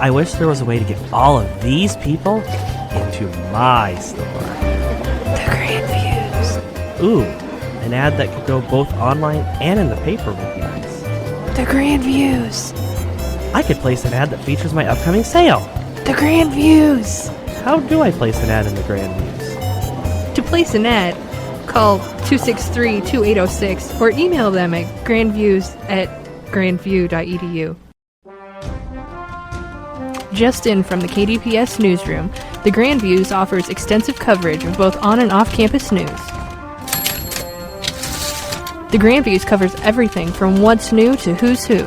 I wish there was a way to get all of these people into my store. The Grand Views. Ooh, an ad that could go both online and in the paper would be nice. The Grand Views. I could place an ad that features my upcoming sale. The Grand Views. How do I place an ad in the Grand Views? To place an ad, call 263-2806 or email them at grandviews@grandview.edu. Just in from the KDPS newsroom, the Grand Views offers extensive coverage of both on and off-campus news. The Grand Views covers everything from what's new to who's who.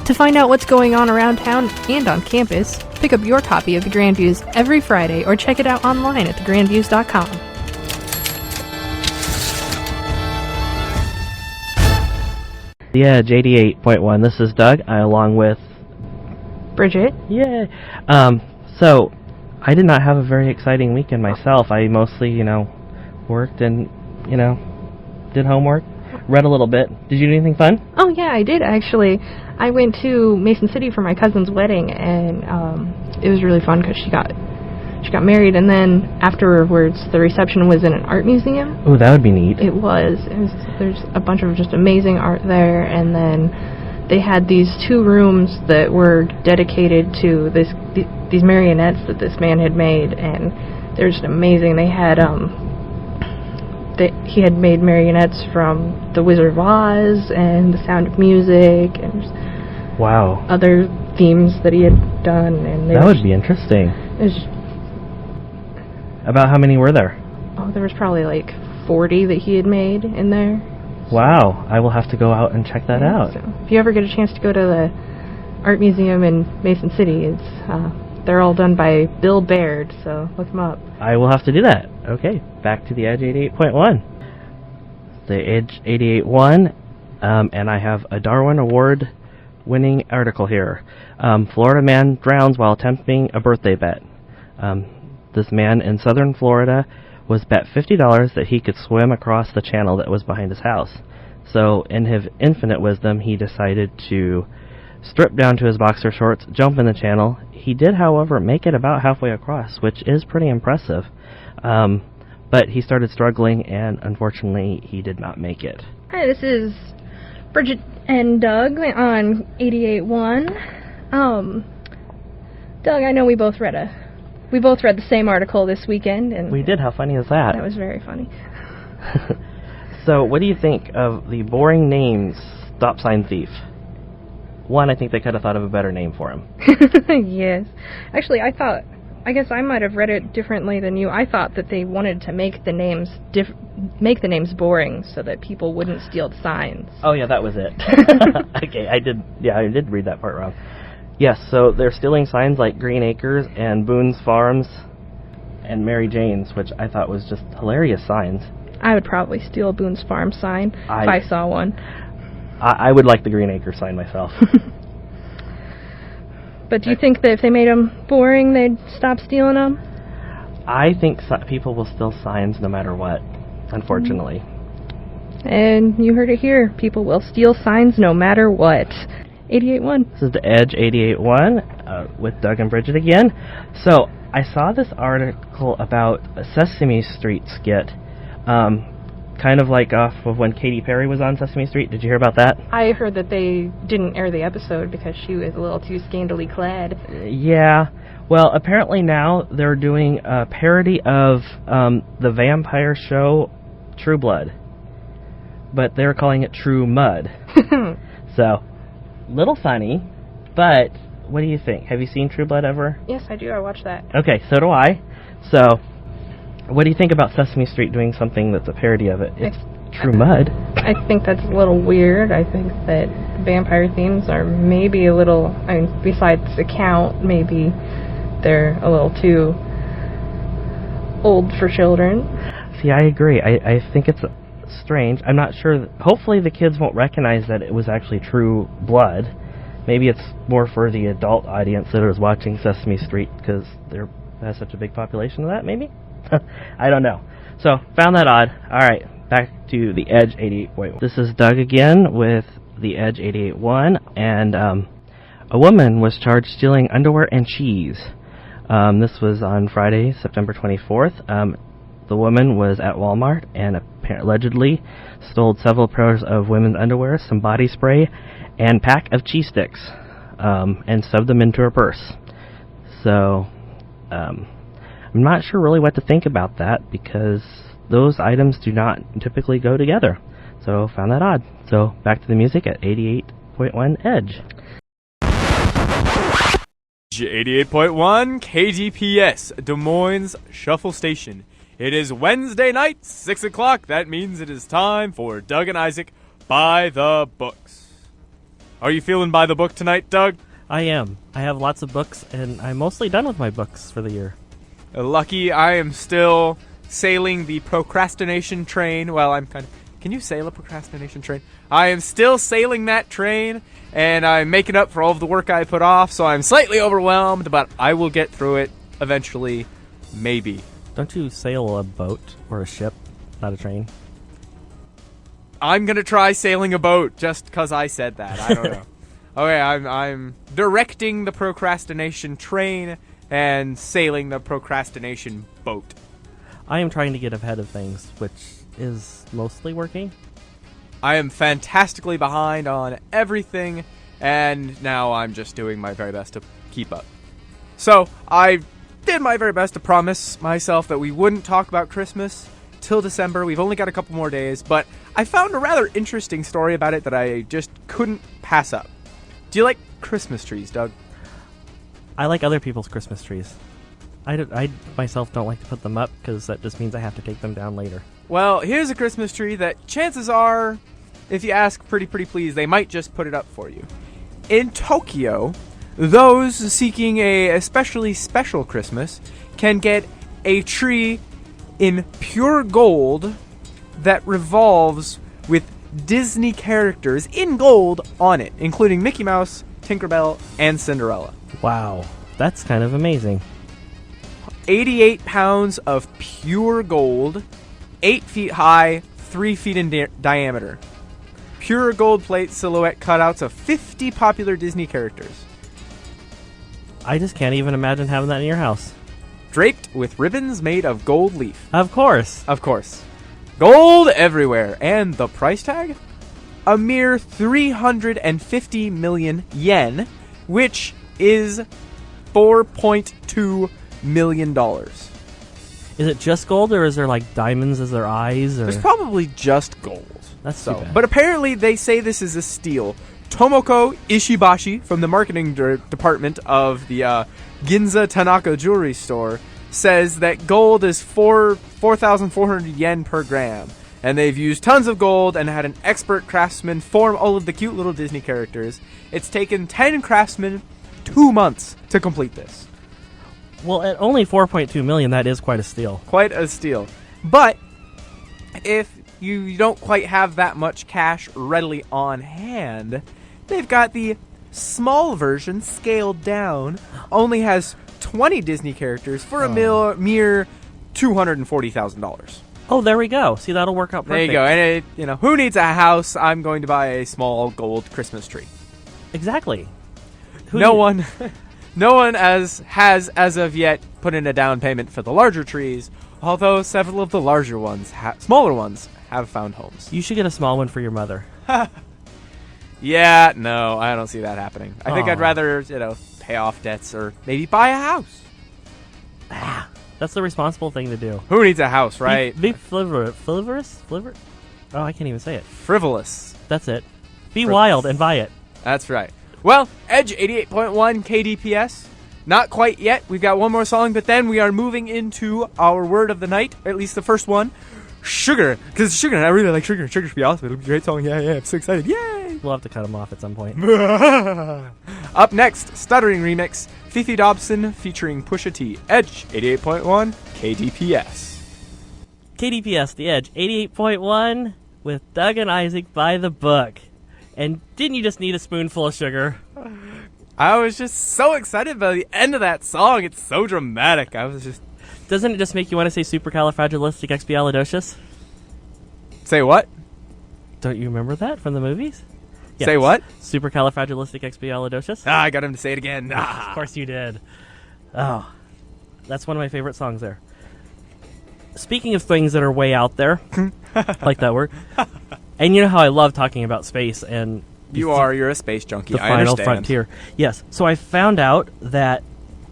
To find out what's going on around town and on campus, pick up your copy of the Grand Views every Friday or check it out online at thegrandviews.com. The Edge 88.1. This is Doug, along with Bridget. Yay! So, I did not have a very exciting weekend myself. I mostly, worked and, did homework, read a little bit. Did you do anything fun? Oh yeah, I did actually. I went to Mason City for my cousin's wedding, and it was really fun because she got married, and then afterwards the reception was in an art museum. Oh, that would be neat. It was. There's a bunch of just amazing art there, and then they had these 2 rooms that were dedicated to these marionettes that this man had made, and they're just amazing. They had he had made marionettes from The Wizard of Oz and The Sound of Music, and wow, other themes that he had done. And that would be interesting. It was, about how many were there? Oh, there was probably like 40 that he had made in there. Wow, I will have to go out and check that out. So if you ever get a chance to go to the art museum in Mason City, they're all done by Bill Baird, so look him up. I will have to do that. Okay, back to the Edge 88.1. The Edge 88.1, and I have a Darwin Award-winning article here. Florida man drowns while attempting a birthday bet. This man in southern Florida was bet $50 that he could swim across the channel that was behind his house. So, in his infinite wisdom, he decided to strip down to his boxer shorts, jump in the channel. He did, however, make it about halfway across, which is pretty impressive. But he started struggling, and unfortunately, he did not make it. Hi, this is Bridget and Doug on 88.1. Doug, I know we both read the same article this weekend, and we did. How funny is that? That was very funny. So, what do you think of the boring names stop sign thief? One, I think they could have thought of a better name for him. Yes. Actually, I guess I might have read it differently than you. I thought that they wanted to make the names boring so that people wouldn't steal the signs. Oh yeah, that was it. Okay, I did read that part wrong. Yes, so they're stealing signs like Green Acres and Boone's Farms and Mary Jane's, which I thought was just hilarious signs. I would probably steal a Boone's Farm sign if I saw one. I would like the Green Acres sign myself. But do you think that if they made them boring, they'd stop stealing them? I think people will steal signs no matter what, unfortunately. And you heard it here. People will steal signs no matter what. 88.1. This is the Edge 88.1 with Doug and Bridget again. So, I saw this article about a Sesame Street skit, kind of like off of when Katy Perry was on Sesame Street. Did you hear about that? I heard that they didn't air the episode because she was a little too scantily clad. Yeah. Well, apparently now they're doing a parody of the vampire show True Blood. But they're calling it True Mud. So, little funny, but what do you think? Have you seen True Blood ever? Yes, I do. I watched that. Okay, so do I. So, what do you think about Sesame Street doing something that's a parody of it? It's True Mud. I think that's a little weird. I think that vampire themes are maybe a little, besides the Count, maybe they're a little too old for children. See, I agree. I think it's strange. I'm not sure. Hopefully the kids won't recognize that it was actually True Blood. Maybe it's more for the adult audience that is watching Sesame Street because there has such a big population of that, maybe? I don't know. So, found that odd. Alright, back to the Edge 88.1. This is Doug again with the Edge 88.1, and A woman was charged stealing underwear and cheese. This was on Friday, September 24th. The woman was at Walmart and allegedly stole several pairs of women's underwear, some body spray, and pack of cheese sticks, and shoved them into her purse. So, I'm not sure really what to think about that, because those items do not typically go together. So, found that odd. So, back to the music at 88.1 Edge. 88.1 KDPS, Des Moines Shuffle Station. It is Wednesday night, 6 o'clock. That means it is time for Doug and Isaac By the Books. Are you feeling by the book tonight, Doug? I am. I have lots of books, and I'm mostly done with my books for the year. Lucky I am still sailing the procrastination train. Well, Can you sail a procrastination train? I am still sailing that train, and I'm making up for all of the work I put off, so I'm slightly overwhelmed, but I will get through it eventually, maybe. Don't you sail a boat or a ship, not a train? I'm going to try sailing a boat just because I said that. I don't know. Okay, I'm directing the procrastination train and sailing the procrastination boat. I am trying to get ahead of things, which is mostly working. I am fantastically behind on everything, and now I'm just doing my very best to keep up. So, I did my very best to promise myself that we wouldn't talk about Christmas till December. We've only got a couple more days, but I found a rather interesting story about it that I just couldn't pass up. Do you like Christmas trees, Doug? I like other people's Christmas trees. I myself don't like to put them up because that just means I have to take them down later. Well, here's a Christmas tree that chances are, if you ask pretty please, they might just put it up for you. In Tokyo, those seeking a especially special Christmas can get a tree in pure gold that revolves with Disney characters in gold on it, including Mickey Mouse, Tinkerbell, and Cinderella. Wow, that's kind of amazing. 88 pounds of pure gold, 8 feet high, 3 feet in diameter. Pure gold plate silhouette cutouts of 50 popular Disney characters. I just can't even imagine having that in your house. Draped with ribbons made of gold leaf. Of course. Of course. Gold everywhere. And the price tag? A mere 350 million yen, which is $4.2 million. Is it just gold, or is there like diamonds as their eyes? Or? There's probably just gold. That's too bad. But apparently they say this is a steal. Tomoko Ishibashi from the marketing department of the Ginza Tanaka jewelry store says that gold is 4,400 yen per gram. And they've used tons of gold and had an expert craftsman form all of the cute little Disney characters. It's taken 10 craftsmen 2 months to complete this. Well, at only 4.2 million, that is quite a steal. Quite a steal. But if you don't quite have that much cash readily on hand, they've got the small version, scaled down, only has 20 Disney characters for a mere $240,000. Oh, there we go. See, that'll work out perfect. There you go. And who needs a house? I'm going to buy a small gold Christmas tree. Exactly. No one has as of yet put in a down payment for the larger trees, although several of the larger ones, smaller ones, have found homes. You should get a small one for your mother. Yeah, no, I don't see that happening. I think I'd rather, pay off debts or maybe buy a house. That's the responsible thing to do. Who needs a house, right? Be frivolous? Oh, I can't even say it. Frivolous. That's it. Be wild and buy it. That's right. Well, Edge 88.1 KDPS. Not quite yet. We've got one more song, but then we are moving into our word of the night, at least the first one. Sugar. Because sugar, and I really like sugar. Sugar should be awesome. It'll be a great song. Yeah, I'm so excited. Yay! We'll have to cut them off at some point. Up next, Stuttering Remix, Fifi Dobson featuring Pusha T. Edge 88.1 KDPS. KDPS, The Edge, 88.1 with Doug and Isaac by the book. And didn't you just need a spoonful of sugar? I was just so excited by the end of that song. It's so dramatic. Doesn't it just make you want to say supercalifragilisticexpialidocious? Say what? Don't you remember that from the movies? Yes. Say what? Supercalifragilisticexpialidocious. I got him to say it again. Of course you did. Oh, that's one of my favorite songs there. Speaking of things that are way out there, like that word, and you know how I love talking about space and You're a space junkie. the I final understand. frontier. Yes. So I found out that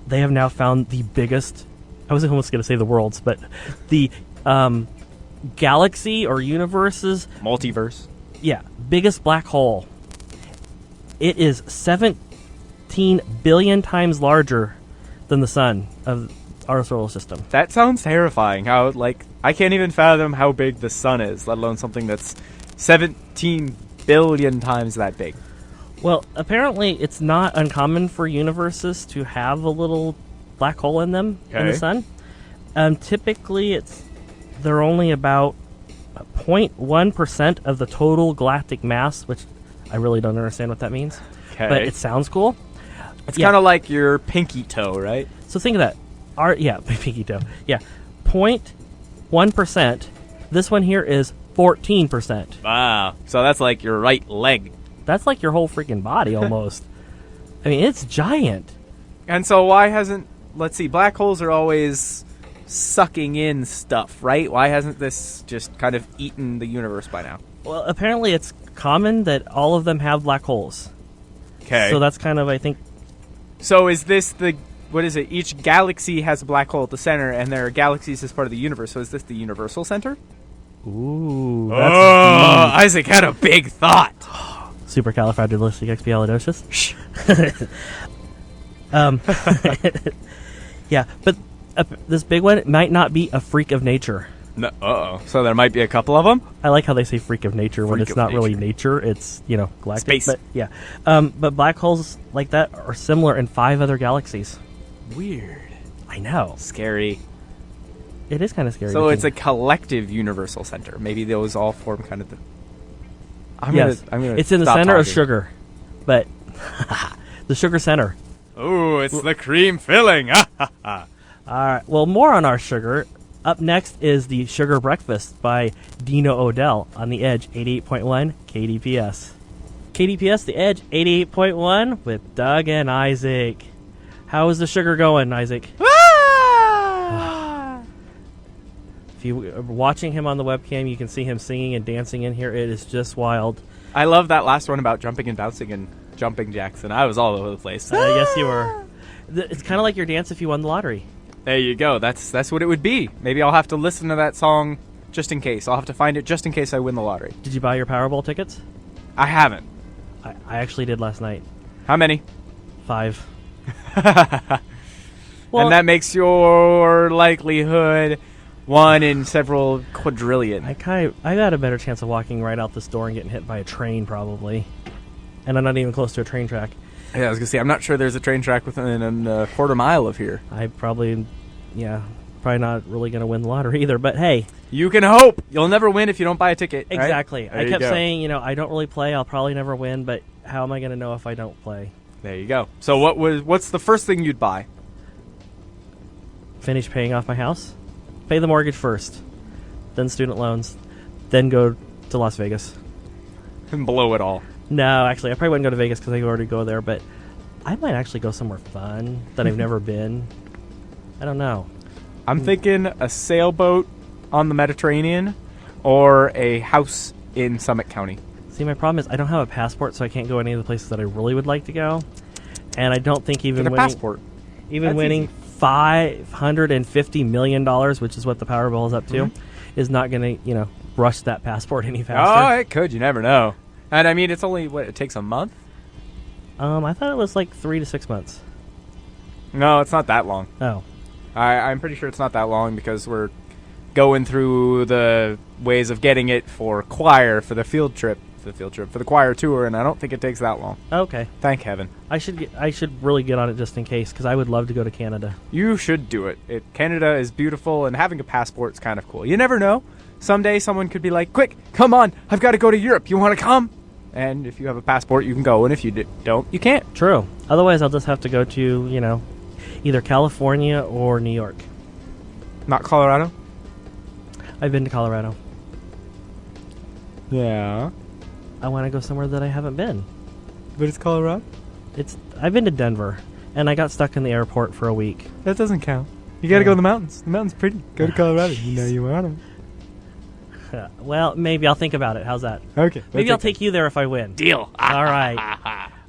they have now found the biggest, I was almost going to say the world's, but the galaxy or universe's Multiverse. biggest black hole. It is 17 billion times larger than the sun of our solar system. That sounds terrifying. How, I can't even fathom how big the sun is, let alone something that's 17 billion times that big. Well, apparently it's not uncommon for universes to have a little black hole in them in the Okay. sun. Typically, they're only about 0.1% of the total galactic mass, which I really don't understand what that means. Okay. But it sounds cool. It's Yeah. kind of like your pinky toe, right? So think of that. Pinky toe. Yeah. 0.1%. This one here is 14%. Wow. So that's like your right leg. That's like your whole freaking body almost. I mean, it's giant. And so why hasn't... Let's see, black holes are always sucking in stuff, right? Why hasn't this just kind of eaten the universe by now? Well, apparently it's common that all of them have black holes. Okay. So that's kind of, I think... So is this the... What is it? Each galaxy has a black hole at the center, and there are galaxies as part of the universe. So is this the universal center? Ooh, Oh, that's Isaac had a big thought. Supercalifragilisticexpialidocious. Yeah, but this big one might not be a freak of nature. No, uh-oh. So there might be a couple of them? I like how they say freak of nature when Freak it's of not really nature. nature. It's, galactic. Space. But, yeah. But black holes like that are similar in 5 other galaxies. Weird. I know. Scary. It is kind of scary. So to it's a think. collective universal center. Maybe those all form kind of the... Yes. It's in the center of sugar. But the sugar center. Oh, it's the cream filling. All right. Well, more on our sugar. Up next is the Sugar Breakfast by Dino Odell on the Edge 88.1 KDPS. KDPS, the Edge 88.1 with Doug and Isaac. How is the sugar going, Isaac? If you are watching him on the webcam, you can see him singing and dancing in here. It is just wild. I love that last one about jumping and bouncing and jumping jacks, and I was all over the place. I guess you were. It's kind of like your dance if you won the lottery. There you go. That's what it would be. Maybe I'll have to listen to that song just in case. I'll have to find it just in case I win the lottery. Did you buy your Powerball tickets? I haven't. I actually did last night. How many? 5. And that makes your likelihood 1 in several quadrillion. I got a better chance of walking right out this door and getting hit by a train probably. And I'm not even close to a train track. Yeah, I was gonna say I'm not sure there's a train track within a quarter mile of here. I probably not really going to win the lottery either, but hey. You can hope. You'll never win if you don't buy a ticket. Right? Exactly. There I you kept go. saying, I don't really play. I'll probably never win, but how am I going to know if I don't play? There you go. So what's the first thing you'd buy? Finish paying off my house, pay the mortgage first, then student loans, then go to Las Vegas. And blow it all. No, actually, I probably wouldn't go to Vegas because I already go there, but I might actually go somewhere fun that I've never been. I don't know. I'm thinking a sailboat on the Mediterranean or a house in Summit County. See, my problem is I don't have a passport, so I can't go any of the places that I really would like to go. And I don't think even Get a winning, passport. even That's winning easy. $550 million, which is what the Powerball is up to, is not going to, rush that passport any faster. Oh, it could. You never know. And I mean, it's only, it takes a month? I thought it was like 3 to 6 months. No, it's not that long. Oh. I'm pretty sure it's not that long because we're going through the ways of getting it for choir for the field trip, for the choir tour, and I don't think it takes that long. Okay. Thank heaven. I should really get on it just in case, because I would love to go to Canada. You should do it. Canada is beautiful, and having a passport is kind of cool. You never know. Someday someone could be like, quick, come on, I've got to go to Europe. You want to come? And if you have a passport, you can go, and if you don't, you can't. True. Otherwise, I'll just have to go to, either California or New York. Not Colorado? I've been to Colorado. Yeah. I want to go somewhere that I haven't been. But it's Colorado? I've been to Denver, and I got stuck in the airport for a week. That doesn't count. You gotta go to the mountains. The mountain's pretty. Go to Colorado. You know you want to. Well, maybe I'll think about it. How's that? Okay. Maybe I'll take you there if I win. Deal. All right.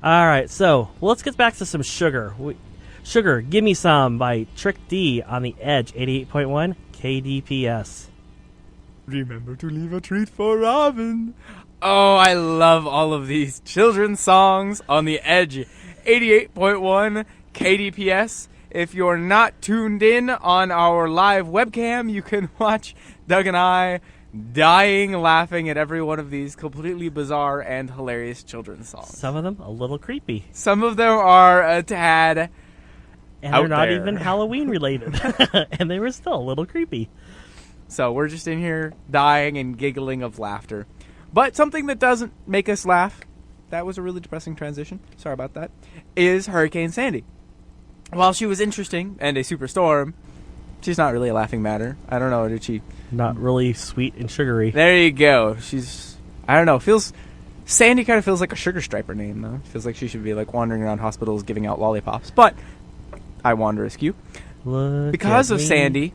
All right. So let's get back to some sugar. Sugar, Give Me Some by Trick D on the Edge 88.1 KDPS. Remember to leave a treat for Robin. Oh, I love all of these children's songs on the Edge 88.1 KDPS. If you're not tuned in on our live webcam, you can watch Doug and I dying laughing at every one of these completely bizarre and hilarious children's songs. Some of them a little creepy. Some of them are a tad and out they're not there. even Halloween related. And they were still a little creepy. So we're just in here dying and giggling of laughter. But something that doesn't make us laugh, that was a really depressing transition, sorry about that, is Hurricane Sandy. While she was interesting and a superstorm, she's not really a laughing matter. I don't know, did she? Not really sweet and sugary. There you go. She's, I don't know, Sandy kind of feels like a sugar striper name, though. Feels like she should be like wandering around hospitals giving out lollipops. But I wander askew. Because of Sandy,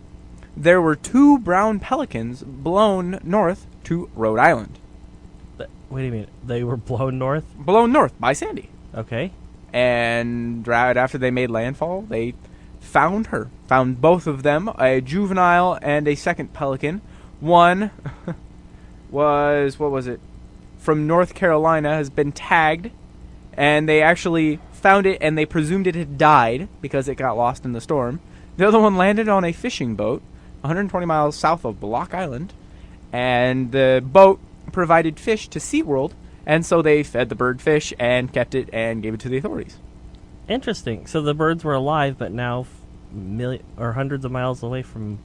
there were 2 brown pelicans blown north to Rhode Island. Wait a minute. They were blown north? Blown north by Sandy. Okay. And right after they made landfall, they found her. Found both of them, a juvenile and a second pelican. One was, what was it? From North Carolina, has been tagged. And they actually found it and they presumed it had died because it got lost in the storm. The other one landed on a fishing boat 120 miles south of Block Island. And the boat provided fish to SeaWorld, and so they fed the bird fish and kept it and gave it to the authorities. Interesting. So the birds were alive, but now hundreds of miles away from...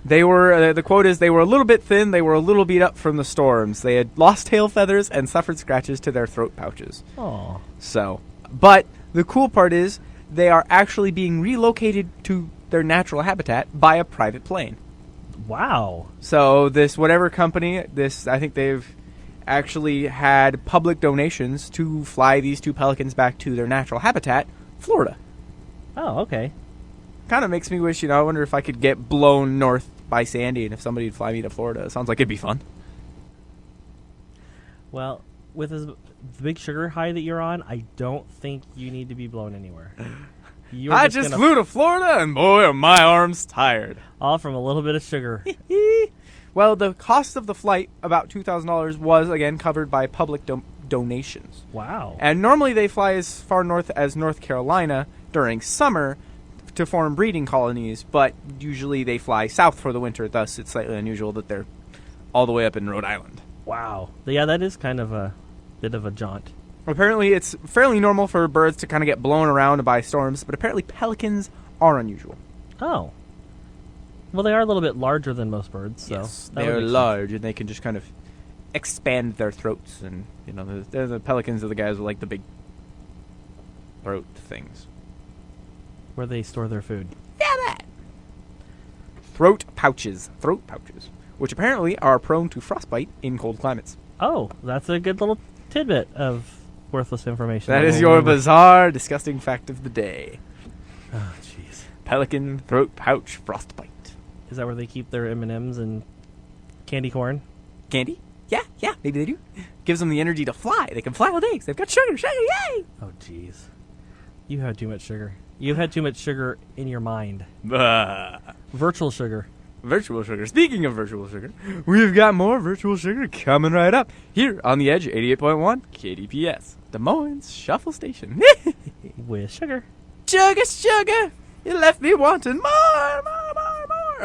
They were, the quote is, they were a little bit thin, they were a little beat up from the storms. They had lost tail feathers and suffered scratches to their throat pouches. Aww. So, but the cool part is, they are actually being relocated to their natural habitat by a private plane. Wow. So this whatever company, I think they've actually had public donations to fly these 2 pelicans back to their natural habitat, Florida. Oh, okay. Kind of makes me wish, I wonder if I could get blown north by Sandy and if somebody would fly me to Florida. It sounds like it'd be fun. Well, with the big sugar high that you're on, I don't think you need to be blown anywhere. I just flew to Florida, and boy, are my arms tired. All from a little bit of sugar. Well, the cost of the flight, about $2,000, was, again, covered by public donations. Wow. And normally they fly as far north as North Carolina during summer to form breeding colonies, but usually they fly south for the winter, thus it's slightly unusual that they're all the way up in Rhode Island. Wow. Yeah, that is kind of a bit of a jaunt. Apparently, it's fairly normal for birds to kind of get blown around by storms, but apparently pelicans are unusual. Oh. Well, they are a little bit larger than most birds, so... Yes, they're large, and they can just kind of expand their throats, and, they're the pelicans are the guys with, like, the big throat things. Where they store their food. Yeah, that! Throat pouches, which apparently are prone to frostbite in cold climates. Oh, that's a good little tidbit of worthless information. That is your bizarre, disgusting fact of the day. Oh, jeez. Pelican throat pouch frostbite. Is that where they keep their M&Ms and candy corn? Candy? Yeah, maybe they do. Gives them the energy to fly. They can fly with eggs. They've got sugar, yay! Oh, jeez. You had too much sugar. You've had too much sugar in your mind. Virtual sugar. Virtual sugar. Speaking of virtual sugar, we've got more virtual sugar coming right up here on the Edge 88.1 KDPS, Des Moines Shuffle Station. With sugar. Sugar, you left me wanting more.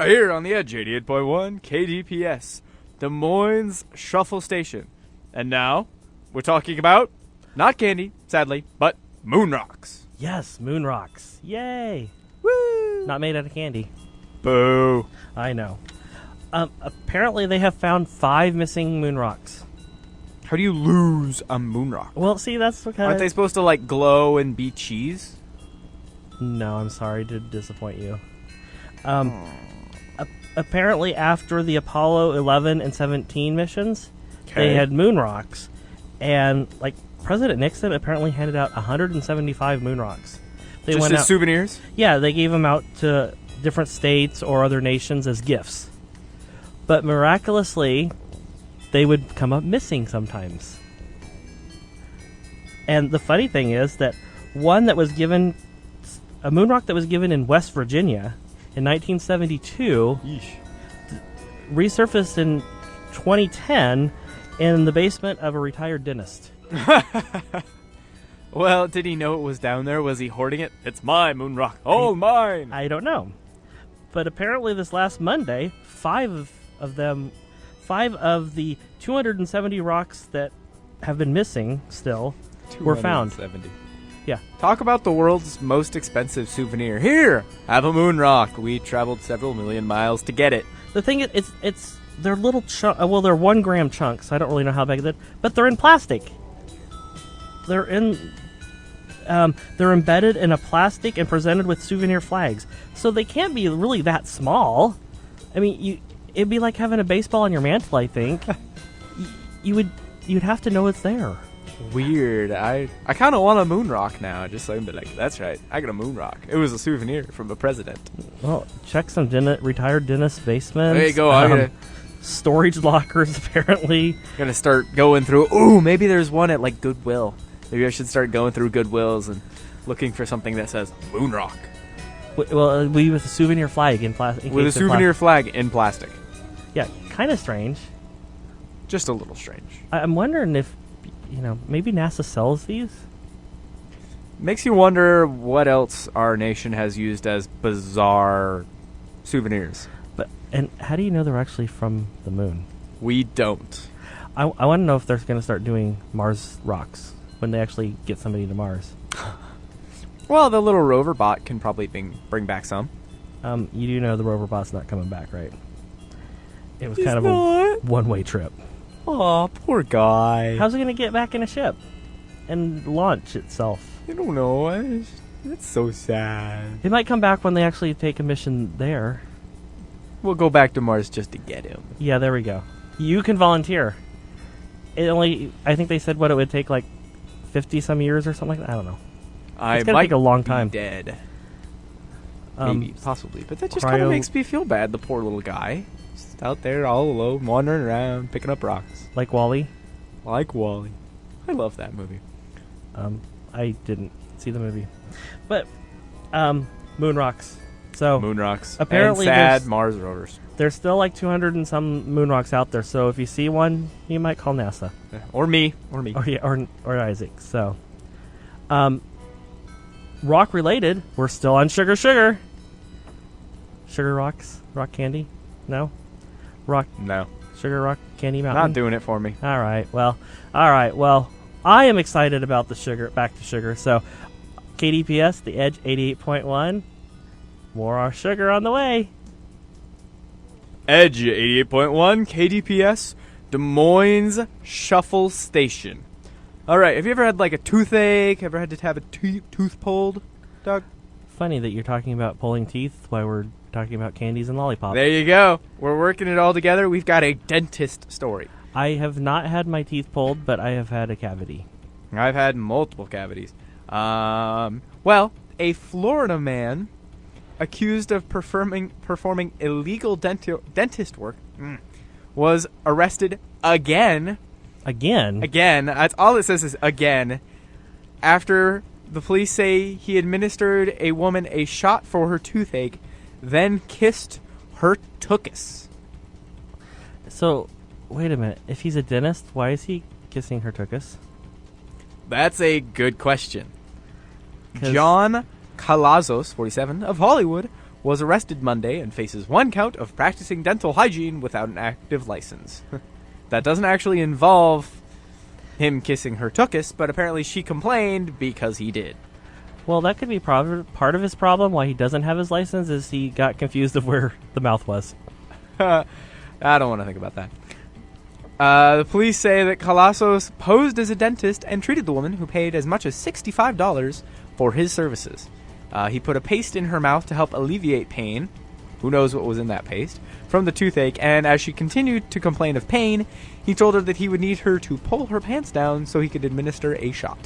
Here on the Edge 88.1 KDPS, Des Moines Shuffle Station. And now, we're talking about, not candy, sadly, but moon rocks. Yes, moon rocks. Yay. Woo! Not made out of candy. Boo. I know. Apparently they have found 5 missing moon rocks. How do you lose a moon rock? Well, see, that's what kind Aren't they supposed to, like, glow and be cheese? No, I'm sorry to disappoint you. Apparently after the Apollo 11 and 17 missions, they had moon rocks. And, like, President Nixon apparently handed out 175 moon rocks. They Just went as out, souvenirs? yeah, they gave them out to different states or other nations as gifts. But miraculously, they would come up missing sometimes. And the funny thing is that one that was given, a moon rock that was given in West Virginia in 1972, resurfaced in 2010 in the basement of a retired dentist. Well, did he know it was down there? Was he hoarding it? It's my moon rock. Oh, mine! I don't know. But apparently this last Monday, five of the 270 rocks that have been missing still were found. 270. Yeah. Talk about the world's most expensive souvenir. Here, have a moon rock. We traveled several million miles to get it. The thing is, it's they're little well, they're 1 gram chunks. I don't really know how big that, but they're in plastic. They're embedded in a plastic and presented with souvenir flags, so they can't be really that small. I mean, it'd be like having a baseball on your mantle. I think you'd have to know it's there. Weird. I kind of want a moon rock now. Just so I can be like, that's right, I got a moon rock. It was a souvenir from a president. Well, check some retired dentist basements. There you go. I'm gonna storage lockers apparently. gonna start going through. Ooh, maybe there's one at like Goodwill. Maybe I should start going through Goodwills and looking for something that says moon rock. Well, with a souvenir flag in plastic. With a souvenir flag in plastic. Yeah, kind of strange. Just a little strange. I'm wondering if, maybe NASA sells these? Makes you wonder what else our nation has used as bizarre souvenirs. And how do you know they're actually from the moon? We don't. I want to know if they're going to start doing Mars rocks when they actually get somebody to Mars. Well, the little rover bot can probably bring back some. You do know the rover bot's not coming back, right? It was kind of a one-way trip. Aw, poor guy. How's it going to get back in a ship and launch itself? I don't know. That's so sad. It might come back when they actually take a mission there. We'll go back to Mars just to get him. Yeah, there we go. You can volunteer. I think they said what it would take, like 50-some years or something like that. I don't know. It's going to take a long time. Dead. Maybe, possibly. But that just kind of makes me feel bad, the poor little guy. Just out there all alone, wandering around, picking up rocks. Like Wall-E? Like Wall-E. I love that movie. I didn't see the movie. But, moon rocks. So moon rocks. Apparently and sad Mars rovers. There's still like 200 and some moon rocks out there, so if you see one, you might call NASA. Or me. Or Isaac. So, rock related, we're still on sugar. Sugar rocks? Rock candy? No? No. Sugar rock candy mountain? Not doing it for me. All right. Well, I am excited about the sugar, back to sugar. So, KDPS, the Edge 88.1, more sugar on the way. Edge 88.1, KDPS, Des Moines Shuffle Station. All right, have you ever had like a toothache? Ever had to have a tooth pulled, Doug? Funny that you're talking about pulling teeth while we're talking about candies and lollipops. There you go. We're working it all together. We've got a dentist story. I have not had my teeth pulled, but I have had a cavity. I've had multiple cavities. Well, a Florida man accused of performing illegal dentist work was arrested again. Again. That's all it says is again. After the police say he administered a woman a shot for her toothache, then kissed her tuchus. So, wait a minute. If he's a dentist, why is he kissing her tuchus? That's a good question. John Calazos, 47, of Hollywood, was arrested Monday and faces 1 count of practicing dental hygiene without an active license. That doesn't actually involve him kissing her tuchus, but apparently she complained because he did. Well, that could be part of his problem. Why he doesn't have his license is he got confused of where the mouth was. I don't want to think about that. The police say that Calazos posed as a dentist and treated the woman, who paid as much as $65 for his services. He put a paste in her mouth to help alleviate pain, who knows what was in that paste, from the toothache, and as she continued to complain of pain, he told her that he would need her to pull her pants down so he could administer a shot.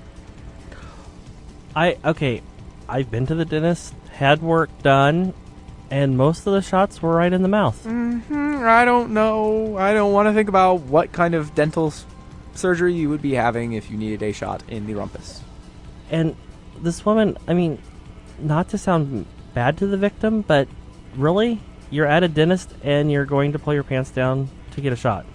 I've been to the dentist, had work done, and most of the shots were right in the mouth. I don't know. I don't want to think about what kind of dental surgery you would be having if you needed a shot in the rumpus. And this woman, I mean, not to sound bad to the victim, but really? You're at a dentist and you're going to pull your pants down to get a shot?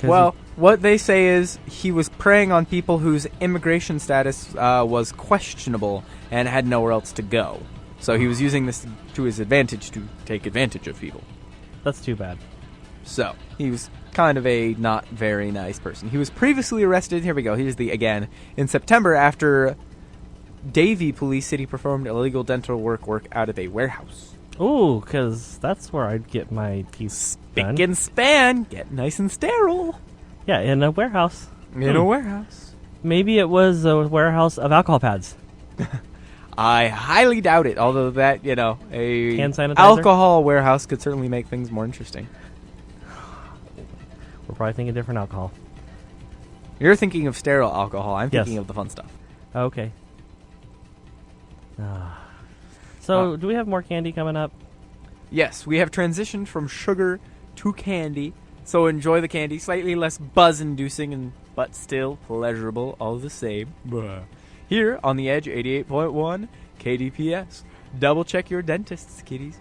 Well, what they say is he was preying on people whose immigration status was questionable and had nowhere else to go. So he was using this to his advantage to take advantage of people. That's too bad. So he was kind of a not very nice person. He was previously arrested. Here we go. Here's the again. In September, after Davie Police City performed illegal dental work out of a warehouse. Ooh, because that's where I'd get my teeth done. Spick and span. Get nice and sterile. Yeah, in a warehouse. In a warehouse. Maybe it was a warehouse of alcohol pads. I highly doubt it, although that, a hand sanitizer? alcohol warehouse could certainly make things more interesting. We're probably thinking different alcohol. You're thinking of sterile alcohol. I'm Yes. thinking of the fun stuff. Okay. So, do we have more candy coming up? Yes, we have transitioned from sugar to candy, so enjoy the candy. Slightly less buzz-inducing, but still pleasurable all the same. Here on the Edge 88.1 KDPS. Double check your dentists, kiddies.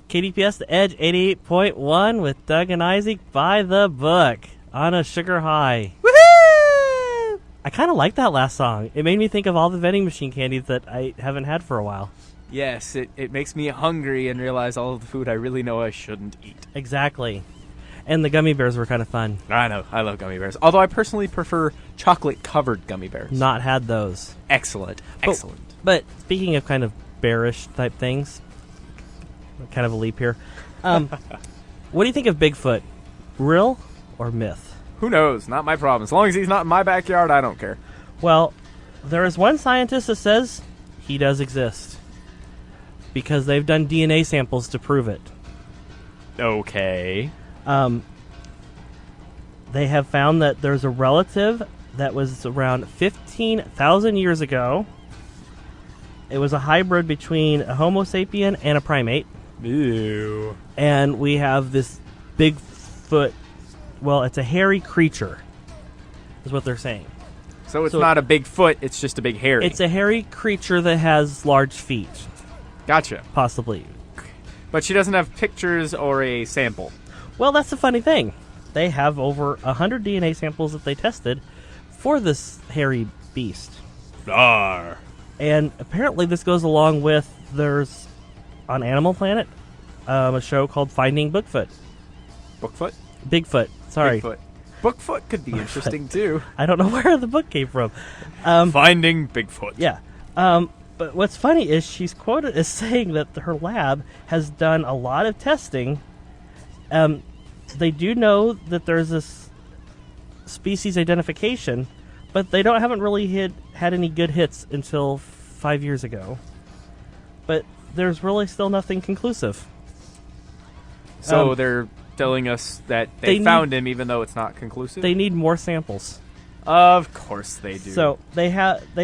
KDPS, The Edge 88.1 with Doug and Isaac by the book on a sugar high. Woohoo! I kind of like that last song. It made me think of all the vending machine candies that I haven't had for a while. Yes, it makes me hungry and realize all of the food I really know I shouldn't eat. Exactly. And the gummy bears were kind of fun. I know. I love gummy bears. Although I personally prefer chocolate-covered gummy bears. Not had those. Excellent. Excellent. But speaking of kind of bearish type things, kind of a leap here. What do you think of Bigfoot? Real or myth? Who knows? Not my problem. As long as he's not in my backyard, I don't care. Well, there is one scientist that says he does exist. Because they've done DNA samples to prove it. Okay. They have found that there's a relative that was around 15,000 years ago. It was a hybrid between a Homo sapien and a primate. Ew. And we have this Bigfoot. Well, it's a hairy creature, is what they're saying. So it's not a big foot, it's just a big hairy. It's a hairy creature that has large feet. Gotcha. Possibly. But she doesn't have pictures or a sample. Well, that's the funny thing. They have over 100 DNA samples that they tested for this hairy beast. Arr. And apparently this goes along with, there's, on Animal Planet, a show called Finding Bigfoot. Bookfoot? Bigfoot. Sorry. Bigfoot. Bookfoot could be interesting, too. I don't know where the book came from. Finding Bigfoot. Yeah. But what's funny is she's quoted as saying that her lab has done a lot of testing. They do know that there's this species identification, but they haven't really had any good hits until 5 years ago. But there's really still nothing conclusive. So they're telling us that they found him, even though it's not conclusive? They need more samples. Of course they do. So they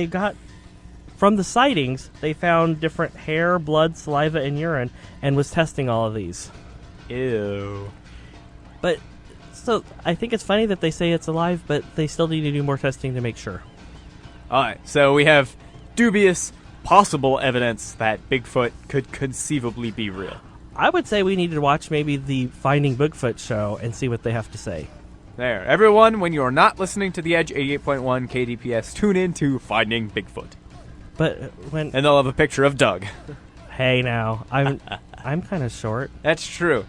got from the sightings, they found different hair, blood, saliva, and urine, and was testing all of these. Ew. But so I think it's funny that they say it's alive, but they still need to do more testing to make sure. All right, so we have dubious possible evidence that Bigfoot could conceivably be real. I would say we need to watch maybe the Finding Bigfoot show and see what they have to say. There. Everyone, when you're not listening to the Edge 88.1 KDPS, tune in to Finding Bigfoot. But when And they'll have a picture of Doug. Hey now, I'm kind of short. That's true.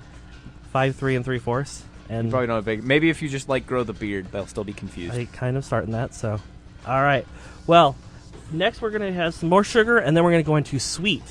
5'3"3/4", and Probably not a big. Maybe if you just grow the beard, they'll still be confused. I kind of starting that. So, all right. Well, next we're gonna have some more sugar, and then we're gonna go into sweet.